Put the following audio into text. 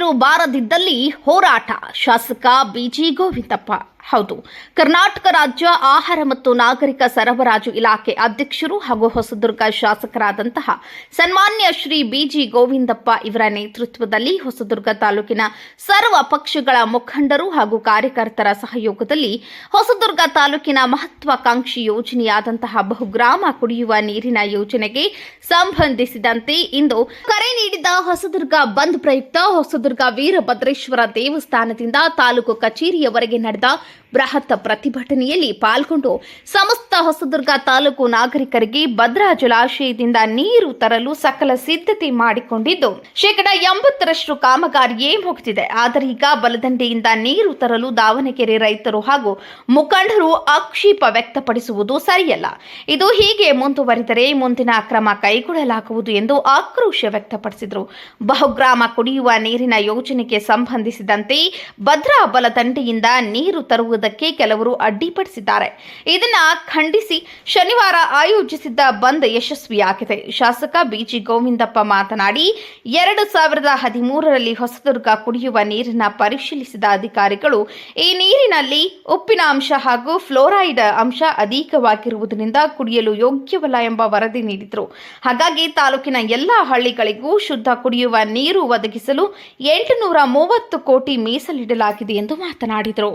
ನೀರು ಬಾರದಿದ್ದಲ್ಲಿ ಹೋರಾಟ ಶಾಸಕ ಬಿಜಿ ಗೋವಿಂದಪ್ಪ. ಹೌದು, ಕರ್ನಾಟಕ ರಾಜ್ಯ ಆಹಾರ ಮತ್ತು ನಾಗರಿಕ ಸರಬರಾಜು ಇಲಾಖೆ ಅಧ್ಯಕ್ಷರು ಹಾಗೂ ಹೊಸದುರ್ಗ ಶಾಸಕರಾದಂತಹ ಸನ್ಮಾನ್ಯ ಶ್ರೀ ಬಿಜಿ ಗೋವಿಂದಪ್ಪ ಇವರ ನೇತೃತ್ವದಲ್ಲಿ ಹೊಸದುರ್ಗ ತಾಲೂಕಿನ ಸರ್ವ ಪಕ್ಷಗಳ ಮುಖಂಡರು ಹಾಗೂ ಕಾರ್ಯಕರ್ತರ ಸಹಯೋಗದಲ್ಲಿ ಹೊಸದುರ್ಗ ತಾಲೂಕಿನ ಮಹತ್ವಾಕಾಂಕ್ಷಿ ಯೋಜನೆಯಾದಂತಹ ಬಹುಗ್ರಾಮ ಕುಡಿಯುವ ನೀರಿನ ಯೋಜನೆಗೆ ಸಂಬಂಧಿಸಿದಂತೆ ಇಂದು ಕರೆ ನೀಡಿದ ಹೊಸದುರ್ಗ ಬಂದ್ ಪ್ರಯುಕ್ತ ಹೊಸದುರ್ಗ ವೀರಭದ್ರೇಶ್ವರ ದೇವಸ್ಥಾನದಿಂದ ತಾಲೂಕು ಕಚೇರಿಯವರೆಗೆ ನಡೆದ ಬೃಹತ್ ಪ್ರತಿಭಟನೆಯಲ್ಲಿ ಪಾಲ್ಗೊಂಡು ಸಮಸ್ತ ಹೊಸದುರ್ಗ ತಾಲೂಕು ನಾಗರಿಕರಿಗೆ ಭದ್ರಾ ಜಲಾಶಯದಿಂದ ನೀರು ತರಲು ಸಕಲ ಸಿದ್ಧತೆ ಮಾಡಿಕೊಂಡಿದ್ದು 80% ಕಾಮಗಾರಿಯೇ ಮುಗಿದಿದೆ. ಆದರೆ ಈಗ ಬಲದಂಡೆಯಿಂದ ನೀರು ತರಲು ದಾವಣಗೆರೆ ರೈತರು ಹಾಗೂ ಮುಖಂಡರು ಆಕ್ಷೇಪ ವ್ಯಕ್ತಪಡಿಸುವುದು ಸರಿಯಲ್ಲ. ಇದು ಹೀಗೆ ಮುಂದುವರಿದರೆ ಮುಂದಿನ ಕ್ರಮ ಕೈಗೊಳ್ಳಲಾಗುವುದು ಎಂದು ಆಕ್ರೋಶ ವ್ಯಕ್ತಪಡಿಸಿದರು. ಬಹುಗ್ರಾಮ ಕುಡಿಯುವ ನೀರಿನ ಯೋಜನೆಗೆ ಸಂಬಂಧಿಸಿದಂತೆ ಭದ್ರಾ ಬಲದಂಡೆಯಿಂದ ನೀರು ತರುವುದಕ್ಕೆ ಕೆಲವರು ಅಡ್ಡಿಪಡಿಸಿದ್ದಾರೆ. ಇದನ್ನು ಖಂಡಿಸಿ ಶನಿವಾರ ಆಯೋಜಿಸಿದ್ದ ಬಂದ್ ಯಶಸ್ವಿಯಾಗಿದೆ. ಶಾಸಕ ಬಿಜಿ ಗೋವಿಂದಪ್ಪ ಮಾತನಾಡಿ 2013ರಲ್ಲಿ ಹೊಸದುರ್ಗ ಕುಡಿಯುವ ನೀರನ್ನು ಪರಿಶೀಲಿಸಿದ ಅಧಿಕಾರಿಗಳು ಈ ನೀರಿನಲ್ಲಿ ಉಪ್ಪಿನ ಅಂಶ ಹಾಗೂ ಫ್ಲೋರೈಡ್ ಅಂಶ ಅಧಿಕವಾಗಿರುವುದರಿಂದ ಕುಡಿಯಲು ಯೋಗ್ಯವಲ್ಲ ಎಂಬ ವರದಿ ನೀಡಿದರು. ಹಾಗಾಗಿ ತಾಲೂಕಿನ ಎಲ್ಲಾ ಹಳ್ಳಿಗಳಿಗೂ ಶುದ್ಧ ಕುಡಿಯುವ ನೀರು ಒದಗಿಸಲು 830 ಕೋಟಿ ಮೀಸಲಿಡಲಾಗಿದೆ ಎಂದು ಮಾತನಾಡಿದರು.